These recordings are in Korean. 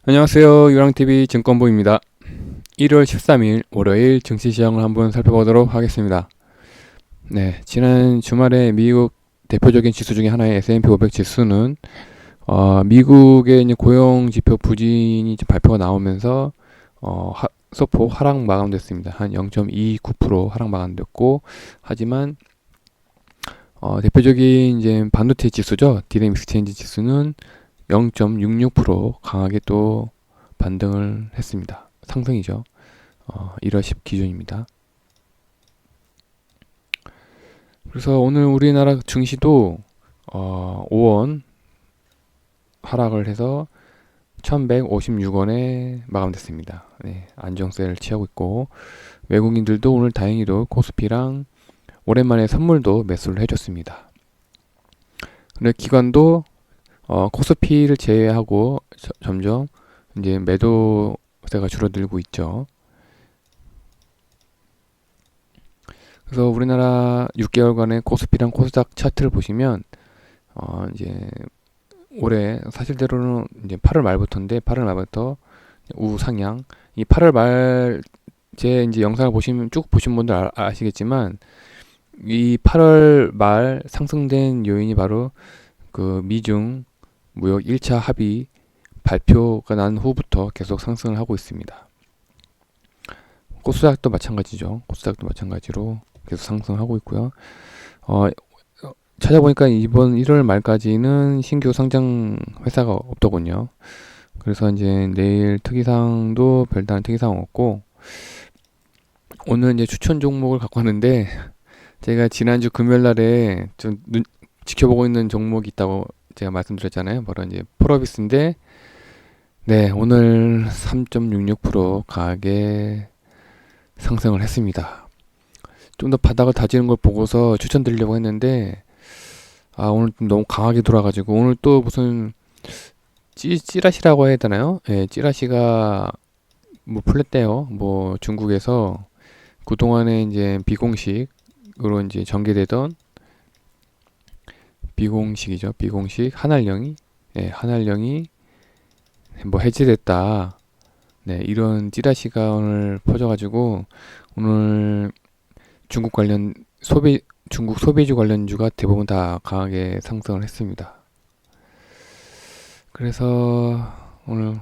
안녕하세요. 유랑TV 증권부입니다. 1월 13일 월요일 증시 시장을 한번 살펴보도록 하겠습니다. 네, 지난 주말에 미국 대표적인 지수 중에 하나의 S&P 500 지수는 미국의 이제 고용 지표 부진이 좀 발표가 나오면서 소폭 하락 마감됐습니다. 한 0.29% 하락 마감됐고, 하지만 대표적인 이제 반도체 지수죠. 디램 익스체인지 지수는 0.66% 강하게 또 반등을 했습니다. 상승이죠. 1월 10 기준입니다. 그래서 오늘 우리나라 증시도 5원 하락을 해서 1156원에 마감됐습니다. 네, 안정세를 취하고 있고, 외국인들도 오늘 다행히도 코스피랑 오랜만에 선물도 매수를 해줬습니다. 근데 기관도 코스피를 제외하고 점점 이제 매도세가 줄어들고 있죠. 그래서 우리나라 6개월간의 코스피랑 코스닥 차트를 보시면 이제 올해 사실대로는 이제 8월 말부터인데 8월 말부터 우상향. 이 8월 말 제 이제 영상을 보시면 쭉 보신 분들 아시겠지만 이 8월 말 상승된 요인이 바로 그 미중 무역 1차 합의 발표가 난 후부터 계속 상승을 하고 있습니다. 코스닥도 마찬가지죠. 코스닥도 마찬가지로 계속 상승하고 있고요. 어, 찾아보니까 이번 1월 말까지는 신규 상장 회사가 없더군요. 그래서 이제 내일 특이사항도 별다른 특이사항 없고, 오늘 이제 추천 종목을 갖고 왔는데, 제가 지난주 금요일 날에 좀 지켜보고 있는 종목이 있다고 제가 말씀드렸잖아요. 바로 이제 폴어비스인데, 네, 오늘 3.66% 강하게 상승을 했습니다. 좀 더 바닥을 다지는 걸 보고서 추천드리려고 했는데, 오늘 좀 너무 강하게 돌아가지고, 오늘 또 무슨 찌라시라고 해야 되나요? 예, 찌라시가 뭐 풀렸대요. 뭐 중국에서 그동안에 이제 비공식으로 이제 전개되던 비공식이죠. 비공식 한알령이, 예, 한알령이 뭐 해제됐다. 네, 이런 찌라시가 오늘 퍼져가지고 오늘 중국 관련 중국 소비주 관련주가 대부분 다 강하게 상승을 했습니다. 그래서 오늘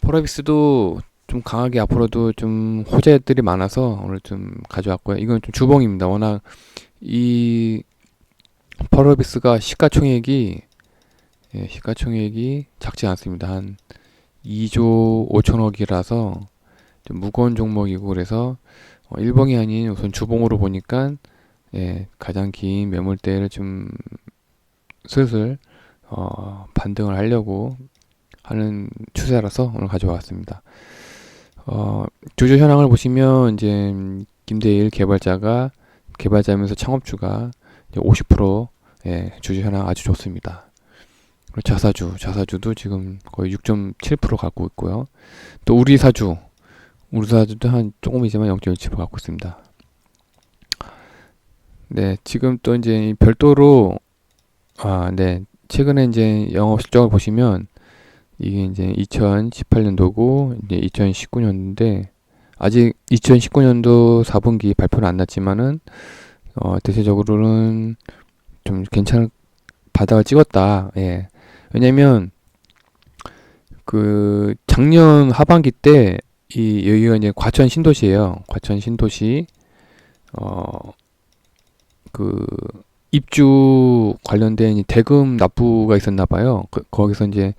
포레비스도 좀 강하게 앞으로도 좀 호재들이 많아서 오늘 좀 가져왔고요. 이건 좀 주봉입니다. 워낙 이 포레비스가 시가총액이 작지 않습니다. 한 2조 5천억이라서 좀 무거운 종목이고, 그래서 일봉이 아닌 우선 주봉으로 보니까, 예, 가장 긴 매물대를 좀 슬슬 반등을 하려고 하는 추세라서 오늘 가져왔습니다. 주주 현황을 보시면 이제 김대일 개발자면서 창업주가 50% 예, 주주 현황 아주 좋습니다. 그리고 자사주도 지금 거의 6.7% 갖고 있고요. 또 우리사주도 한 조금이지만 0.17% 갖고 있습니다. 네, 지금 또 이제 별도로 네, 최근에 이제 영업 실적을 보시면 이게 이제 2018년도고 이제 2019년도인데, 아직 2019년도 4분기 발표는 안 났지만은 대체적으로는 좀 괜찮은 바닥을 찍었다. 예. 왜냐면 그 작년 하반기 때 여기가 이제 과천 신도시예요. 과천 신도시 그 입주 관련된 대금 납부가 있었나 봐요. 거기서 이제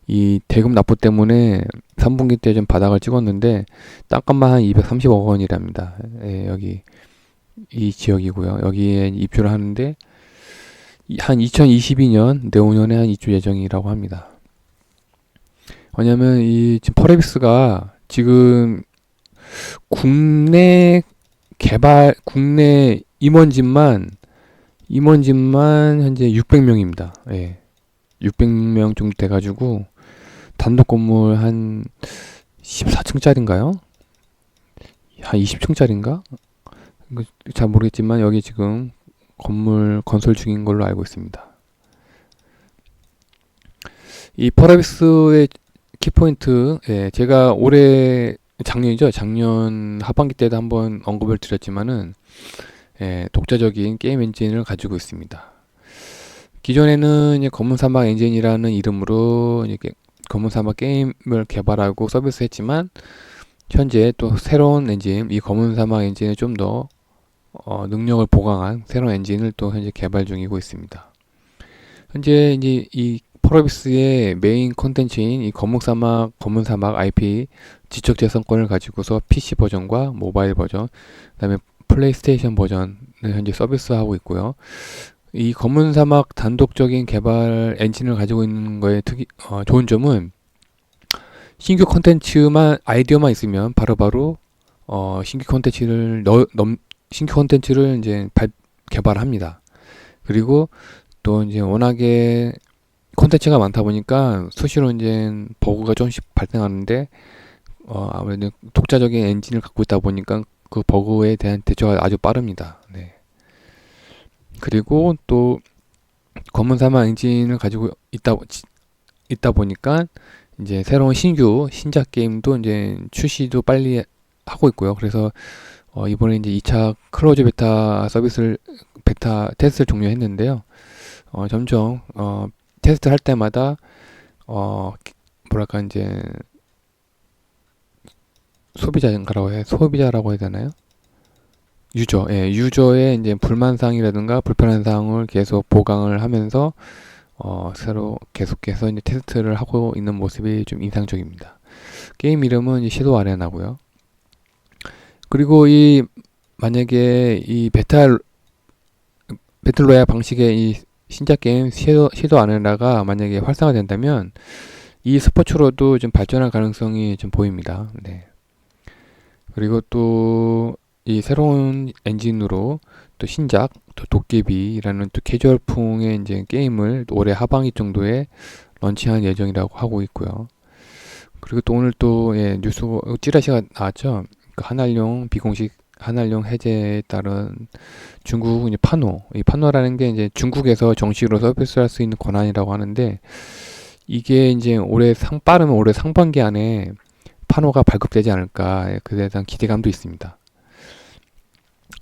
이 대금 납부 때문에 3분기 때 좀 바닥을 찍었는데 땅값만 한 230억 원이랍니다. 예, 여기 이 지역이고요. 여기에 입주를 하는데 한 2022년 내후년에 한 입주 예정이라고 합니다. 왜냐면 이 지금 퍼레비스가 지금 국내 임원진만 현재 600명입니다. 예. 600명 정도 돼가지고 단독 건물 한 14층짜리인가요? 한 20층짜리인가? 잘 모르겠지만 여기 지금 건물 건설 중인 걸로 알고 있습니다. 이 퍼레비스의 키포인트, 예, 제가 올해 작년이죠. 작년 하반기 때도 한번 언급을 드렸지만은, 예, 독자적인 게임 엔진을 가지고 있습니다. 기존에는 이제 검은 사막 엔진이라는 이름으로 이렇게 검은 사막 게임을 개발하고 서비스했지만, 현재 또 새로운 엔진, 이 검은 사막 엔진을 좀 더 능력을 보강한 새로운 엔진을 또 현재 개발 중이고 있습니다. 현재 이제 이 펄어비스의 메인 콘텐츠인 이 검은 사막 IP 지적 재산권을 가지고서 PC 버전과 모바일 버전, 그다음에 플레이스테이션 버전을 현재 서비스하고 있고요. 이 검은 사막 단독적인 개발 엔진을 가지고 있는 거에 좋은 점은 신규 콘텐츠만 아이디어만 있으면 바로바로 신규 콘텐츠를 이제 개발합니다. 그리고 또 이제 워낙에 콘텐츠가 많다 보니까 수시로 이제 버그가 조금씩 발생하는데 아무래도 독자적인 엔진을 갖고 있다 보니까 그 버그에 대한 대처가 아주 빠릅니다. 네. 그리고 또 검은 사막 엔진을 가지고 있다 보니까 이제 새로운 신작 게임도 이제 출시도 빨리 하고 있고요. 그래서 이번에 이제 2차 클로즈 베타 테스트를 종료했는데요. 점점 테스트 할 때마다 뭐랄까 이제 소비자라고 해야 되나요? 유저의 이제 불만사항이라든가 불편한 사항을 계속 보강을 하면서 새로 계속해서 이제 테스트를 하고 있는 모습이 좀 인상적입니다. 게임 이름은 이제 섀도우 아레나고요. 그리고 만약에 이 배틀로얄 방식의 이 신작 게임 섀도우 아레나가 만약에 활성화된다면 이 스포츠로도 좀 발전할 가능성이 좀 보입니다. 네. 그리고 또 이 새로운 엔진으로 또 신작, 또 도깨비라는 또 캐주얼풍의 이제 게임을 올해 하반기 정도에 런칭할 예정이라고 하고 있고요. 그리고 또 오늘 또 뉴스 찌라시가 나왔죠. 그 비공식 한알용 해제에 따른 중국 이제 이 파노라는 게 이제 중국에서 정식으로 서비스할 수 있는 권한이라고 하는데 이게 이제 빠르면 올해 상반기 안에 파노가 발급되지 않을까 그에 대한 기대감도 있습니다.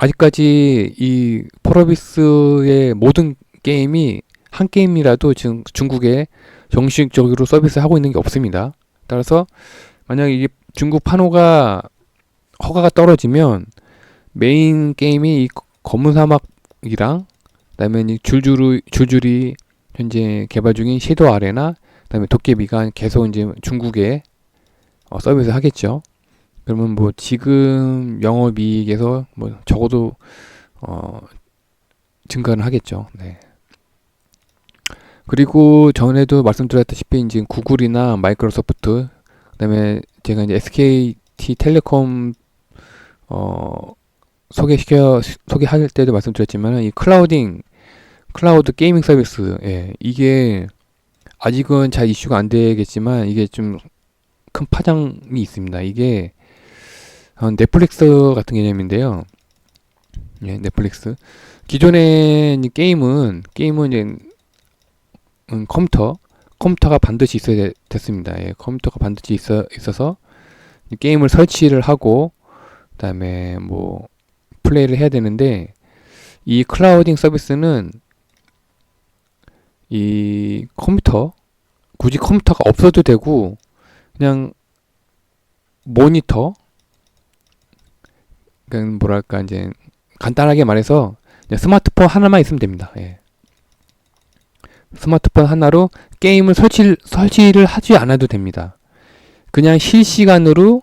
아직까지 이 펄어비스의 모든 게임이 한 게임이라도 지금 중국에 정식적으로 서비스하고 있는 게 없습니다. 따라서 만약에 이게 중국 파노가 허가가 떨어지면 메인 게임이 이 검은 사막이랑 그다음에 이 줄줄이 현재 개발 중인 섀도우 아레나 그다음에 도깨비가 계속 이제 중국에 서비스 하겠죠. 그러면 뭐 지금 영업이익에서 뭐 적어도 증가는 하겠죠. 네. 그리고 전에도 말씀드렸다시피 이제 구글이나 마이크로소프트 그다음에 제가 이제 SKT텔레콤 소개할 때도 말씀드렸지만 이 클라우드 게이밍 서비스 이게 아직은 잘 이슈가 안 되겠지만 이게 좀 큰 파장이 있습니다. 이게 넷플릭스 같은 개념인데요. 넷플릭스. 기존의 게임은 이제 컴퓨터가 반드시 있어야 됐습니다. 컴퓨터가 반드시 있어서 게임을 설치를 하고 그다음에 뭐 플레이를 해야 되는데 이 클라우딩 서비스는 굳이 컴퓨터가 없어도 되고 그냥 모니터 그러니까 뭐랄까 이제 간단하게 말해서 스마트폰 하나만 있으면 됩니다. 스마트폰 하나로 게임을 설치를 하지 않아도 됩니다. 그냥 실시간으로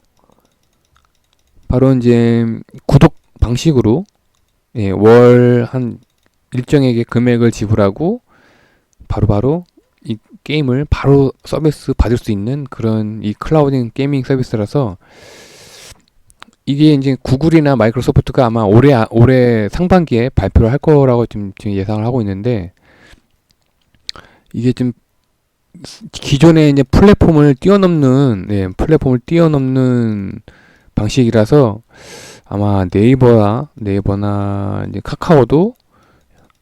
바로 이제 구독 방식으로 월 한 일정액의 금액을 지불하고 바로 이 게임을 바로 서비스 받을 수 있는 그런 이 클라우딩 게이밍 서비스라서 이게 이제 구글이나 마이크로소프트가 아마 올해 상반기에 발표를 할 거라고 지금 예상을 하고 있는데 이게 좀 기존의 이제 플랫폼을 뛰어넘는 방식이라서 아마 네이버나 이제 카카오도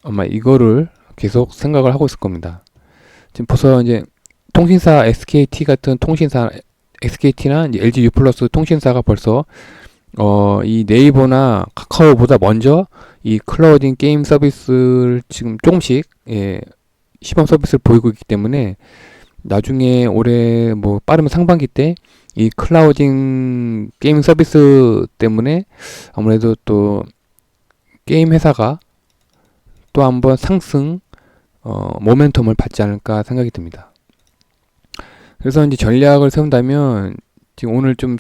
아마 이거를 계속 생각을 하고 있을 겁니다. 지금 벌써 이제 통신사 SKT 같은 통신사 SKT나 이제 LG U+ 통신사가 벌써 이 네이버나 카카오보다 먼저 이 클라우딩 게임 서비스를 지금 조금씩 시범 서비스를 보이고 있기 때문에 나중에 올해 뭐 빠르면 상반기 때 이 클라우딩 게임 서비스 때문에 아무래도 또 게임 회사가 또 한번 상승 모멘텀을 받지 않을까 생각이 듭니다. 그래서 이제 전략을 세운다면 지금 오늘 좀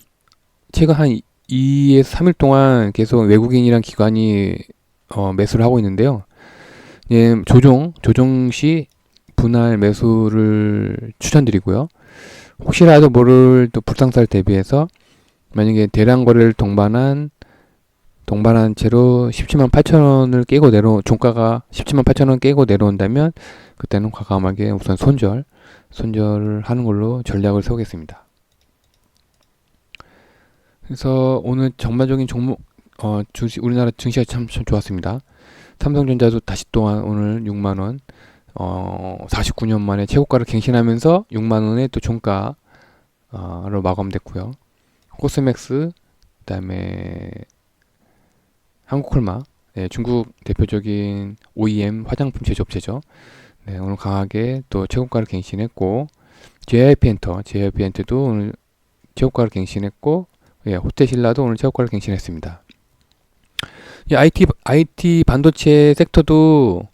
최근 한 2에서 3일 동안 계속 외국인이랑 기관이 매수를 하고 있는데요. 예, 조정 시 분할 매수를 추천드리고요. 혹시라도 모를 또 불상사를 대비해서 만약에 대량 거래를 동반한 채로 17만 8천 원을 깨고 종가가 17만 8천 원 깨고 내려온다면 그때는 과감하게 우선 손절을 하는 걸로 전략을 세우겠습니다. 그래서 오늘 전반적인 종목 우리나라 증시가 참 좋았습니다. 삼성전자도 다시 또한 오늘 6만원 49년 만에 최고가를 갱신하면서 6만원의 또 종가로 마감됐고요. 코스맥스, 그 다음에 한국콜마, 중국 대표적인 OEM 화장품 제조업체죠. 오늘 강하게 또 최고가를 갱신했고, JYP엔터도 오늘 최고가를 갱신했고, 호텔신라도 오늘 최고가를 갱신했습니다. 이 IT 반도체 섹터도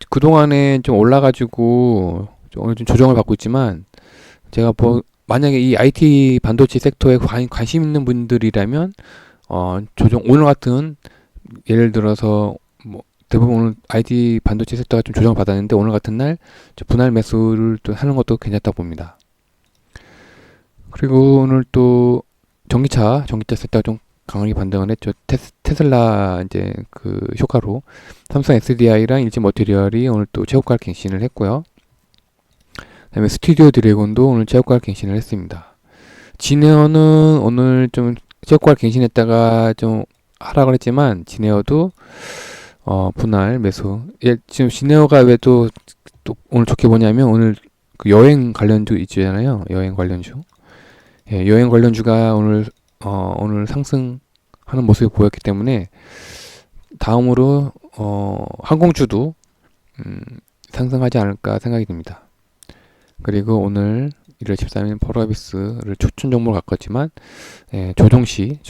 그동안에 좀 올라가지고 오늘 좀 조정을 받고 있지만, 제가 만약에 이 IT 반도체 섹터에 관심 있는 분들이라면 오늘 같은 예를 들어서 뭐 대부분 오늘 IT 반도체 섹터가 좀 조정을 받았는데 오늘 같은 날 분할 매수를 또 하는 것도 괜찮다고 봅니다. 그리고 오늘 또 전기차 섹터가 좀 강하게 반등을 했죠. 테슬라 이제 그 효과로 삼성 SDI랑 일지 머티리얼이 오늘 또 최고가를 갱신을 했고요. 그다음에 스튜디오 드래곤도 오늘 최고가를 갱신을 했습니다. 진에어는 오늘 좀 최고가를 갱신했다가 좀 하락을 했지만 진에어도 분할 매수. 지금 진에어가 왜 또 오늘 좋게 보냐면 오늘 그 여행 관련주 있잖아요. 여행 관련주. 여행 관련주가 오늘 상승하는 모습을 보였기 때문에 다음으로 항공주도 상승하지 않을까 생각이 듭니다. 그리고 오늘 1월 13일 폴라비스를 추천 종목으로 바꿨지만 조정시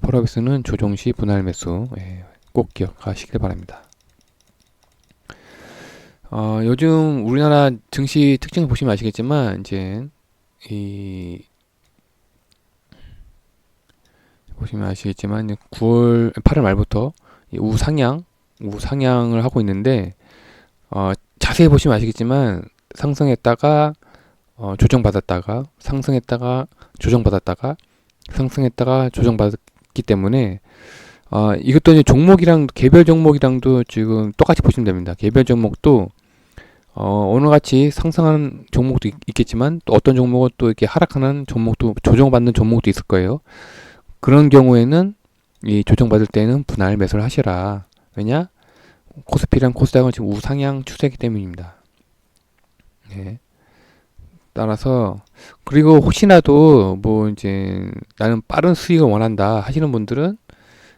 폴라비스는 조정시 분할 매수 꼭 기억하시길 바랍니다. 요즘 우리나라 증시 특징 보시면 아시겠지만 이제 보시면 아시겠지만 8월 말부터 우상향을 하고 있는데 자세히 보시면 아시겠지만 상승했다가 조정받았다가 상승했다가 조정받았다가 상승했다가 조정받았기 때문에 이것도 이제 개별 종목이랑도 지금 똑같이 보시면 됩니다. 개별 종목도 오늘같이 상승하는 종목도 있겠지만 또 어떤 종목은 또 이렇게 하락하는 종목도 조정받는 종목도 있을 거예요. 그런 경우에는 이 조정받을 때는 분할 매수를 하시라. 왜냐? 코스피랑 코스닥은 지금 우상향 추세이기 때문입니다. 따라서 그리고 혹시라도 뭐 이제 나는 빠른 수익을 원한다 하시는 분들은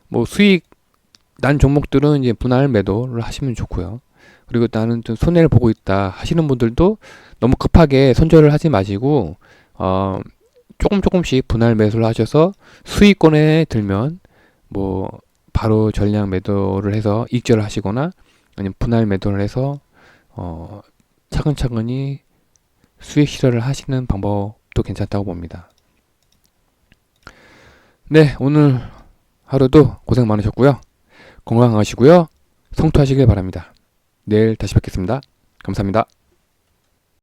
뭐 수익 난 종목들은 이제 분할 매도를 하시면 좋고요. 그리고 나는 좀 손해를 보고 있다 하시는 분들도 너무 급하게 손절을 하지 마시고 조금씩 분할 매수를 하셔서 수익권에 들면 뭐 바로 전량 매도를 해서 익절을 하시거나 아니면 분할 매도를 해서 차근차근히 수익 실현을 하시는 방법도 괜찮다고 봅니다. 네, 오늘 하루도 고생 많으셨고요. 건강하시고요. 성투하시길 바랍니다. 내일 다시 뵙겠습니다. 감사합니다.